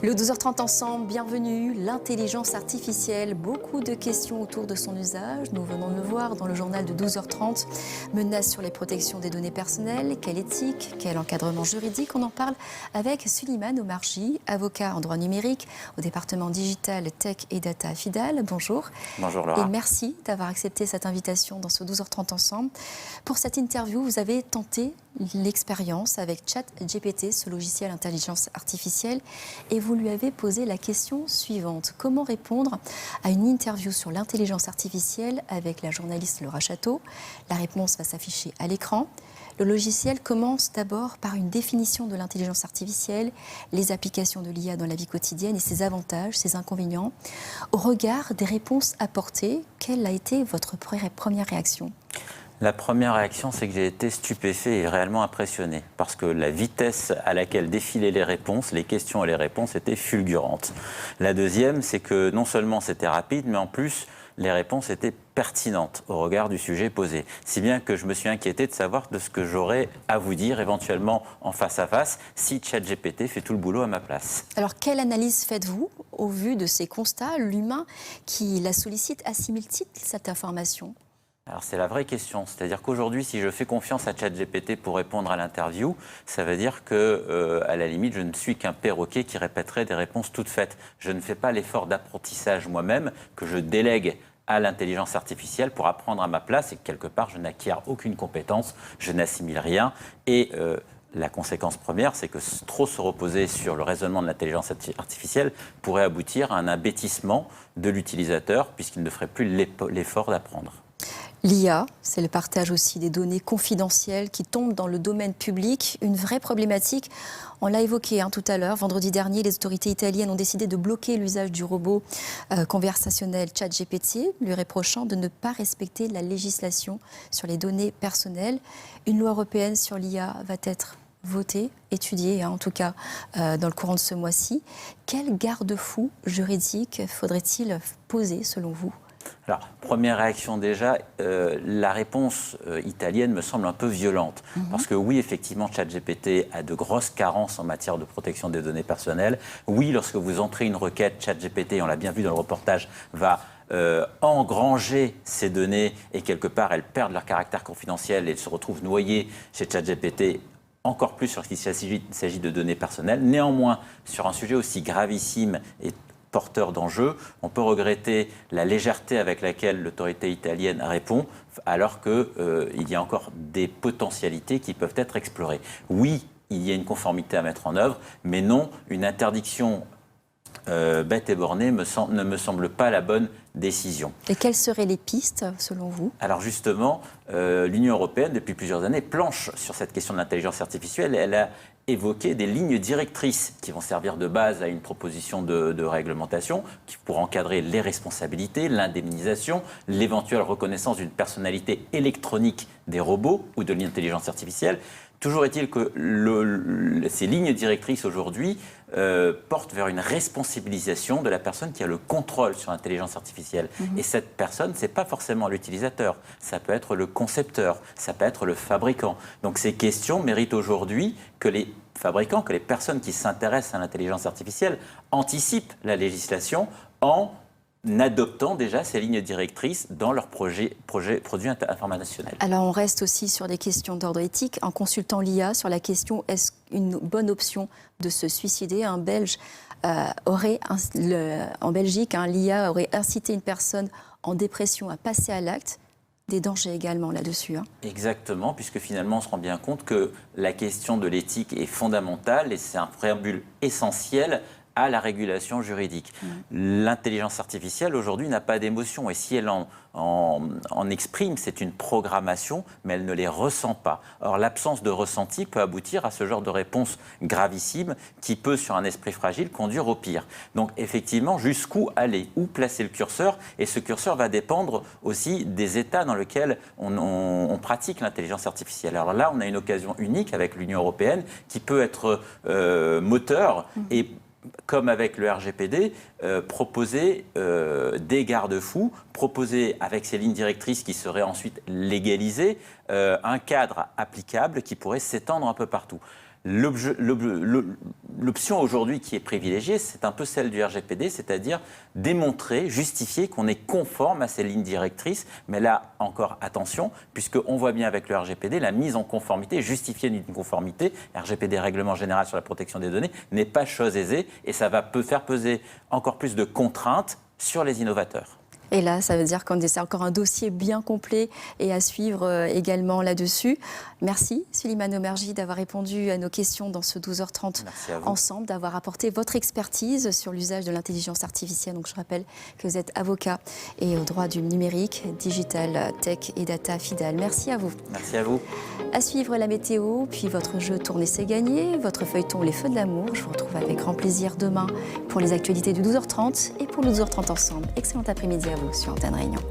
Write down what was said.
Le 12h30 ensemble, bienvenue. L'intelligence artificielle, beaucoup de questions autour de son usage. Nous venons de le voir dans le journal de 12h30. Menaces sur les protections des données personnelles, quelle éthique, quel encadrement juridique. On en parle avec Suleiman Omarji, avocat en droit numérique au département digital, tech et data à Fidal. Bonjour. Bonjour Laura. Et merci d'avoir accepté cette invitation dans ce 12h30 ensemble. Pour cette interview, vous avez tenté l'expérience avec ChatGPT, ce logiciel intelligence artificielle, et vous lui avez posé la question suivante. Comment répondre à une interview sur l'intelligence artificielle avec la journaliste Laura Chatto? La réponse va s'afficher à l'écran. Le logiciel commence d'abord par une définition de l'intelligence artificielle, les applications de l'IA dans la vie quotidienne et ses avantages, ses inconvénients. Au regard des réponses apportées, quelle a été votre première réaction ? La première réaction, c'est que j'ai été stupéfait et réellement impressionné, parce que la vitesse à laquelle défilaient les réponses, les questions et les réponses étaient fulgurantes. La deuxième, c'est que non seulement c'était rapide, mais en plus, les réponses étaient pertinentes au regard du sujet posé. Si bien que je me suis inquiété de savoir de ce que j'aurais à vous dire, éventuellement en face à face, si ChatGPT fait tout le boulot à ma place. Alors, quelle analyse faites-vous au vu de ces constats? L'humain qui la sollicite assimile-t-il cette information? Alors c'est la vraie question, c'est-à-dire qu'aujourd'hui, si je fais confiance à ChatGPT pour répondre à l'interview, ça veut dire que, à la limite, je ne suis qu'un perroquet qui répéterait des réponses toutes faites. Je ne fais pas l'effort d'apprentissage moi-même que je délègue à l'intelligence artificielle pour apprendre à ma place et que quelque part, je n'acquiers aucune compétence, je n'assimile rien et la conséquence première, c'est que trop se reposer sur le raisonnement de l'intelligence artificielle pourrait aboutir à un abêtissement de l'utilisateur puisqu'il ne ferait plus l'effort d'apprendre. L'IA, c'est le partage aussi des données confidentielles qui tombent dans le domaine public. Une vraie problématique, on l'a évoqué tout à l'heure. Vendredi dernier, les autorités italiennes ont décidé de bloquer l'usage du robot conversationnel ChatGPT, lui reprochant de ne pas respecter la législation sur les données personnelles. Une loi européenne sur l'IA va être votée, étudiée en tout cas dans le courant de ce mois-ci. Quel garde-fou juridique faudrait-il poser selon vous ? Alors, première réaction déjà, la réponse italienne me semble un peu violente. Parce que oui, effectivement, ChatGPT a de grosses carences en matière de protection des données personnelles. Oui, lorsque vous entrez une requête, ChatGPT, on l'a bien vu dans le reportage, va engranger ces données et quelque part, elles perdent leur caractère confidentiel et elles se retrouvent noyées chez ChatGPT. Encore plus lorsqu'il s'agit de données personnelles. Néanmoins, sur un sujet aussi gravissime et porteur d'enjeux, on peut regretter la légèreté avec laquelle l'autorité italienne répond, alors qu'il y a encore des potentialités qui peuvent être explorées. Oui, il y a une conformité à mettre en œuvre, mais non, une interdiction bête et bornée ne me semble pas la bonne décision. Et quelles seraient les pistes, selon vous? Alors justement, l'Union européenne, depuis plusieurs années, planche sur cette question de l'intelligence artificielle. Elle a évoqué des lignes directrices qui vont servir de base à une proposition de réglementation pour encadrer les responsabilités, l'indemnisation, l'éventuelle reconnaissance d'une personnalité électronique des robots ou de l'intelligence artificielle. Toujours est-il que ces lignes directrices aujourd'hui portent vers une responsabilisation de la personne qui a le contrôle sur l'intelligence artificielle. Et cette personne, ce n'est pas forcément l'utilisateur, ça peut être le concepteur, ça peut être le fabricant. Donc ces questions méritent aujourd'hui que les fabricants, que les personnes qui s'intéressent à l'intelligence artificielle anticipent la législation en adoptant déjà ces lignes directrices dans leurs produits informationnels. Alors on reste aussi sur des questions d'ordre éthique. En consultant l'IA sur la question est-ce une bonne option de se suicider, un Belge en Belgique, l'IA aurait incité une personne en dépression à passer à l'acte. Des dangers également là-dessus. Exactement, puisque finalement on se rend bien compte que la question de l'éthique est fondamentale et c'est un préambule essentiel à la régulation juridique. L'intelligence artificielle, aujourd'hui, n'a pas d'émotion. Et si elle en exprime, c'est une programmation, mais elle ne les ressent pas. Or, l'absence de ressenti peut aboutir à ce genre de réponse gravissime qui peut, sur un esprit fragile, conduire au pire. Donc, effectivement, jusqu'où aller? Où placer le curseur? Et ce curseur va dépendre aussi des états dans lesquels on pratique l'intelligence artificielle. Alors là, on a une occasion unique avec l'Union européenne qui peut être moteur et comme avec le RGPD, proposer des garde-fous, proposer avec ces lignes directrices qui seraient ensuite légalisées, un cadre applicable qui pourrait s'étendre un peu partout. L'option aujourd'hui qui est privilégiée, c'est un peu celle du RGPD, c'est-à-dire démontrer, justifier qu'on est conforme à ces lignes directrices. Mais là, encore attention, puisqu'on voit bien avec le RGPD, la mise en conformité, justifier d'une conformité, RGPD, Règlement général sur la protection des données, n'est pas chose aisée et ça va faire peser encore plus de contraintes sur les innovateurs. Et là, ça veut dire qu'on c'est encore un dossier bien complet et à suivre également là-dessus. Merci, Suleiman Omerji, d'avoir répondu à nos questions dans ce 12h30 ensemble, d'avoir apporté votre expertise sur l'usage de l'intelligence artificielle. Donc, je rappelle que vous êtes avocat et au droit du numérique, digital, tech et data FIDAL. Merci à vous. Merci à vous. À suivre la météo, puis votre jeu Tourner c'est gagné, votre feuilleton Les Feux de l'amour. Je vous retrouve avec grand plaisir demain pour les actualités du 12h30 et pour le 12h30 ensemble. Excellent après-midi à vous sur Antenne Réunion.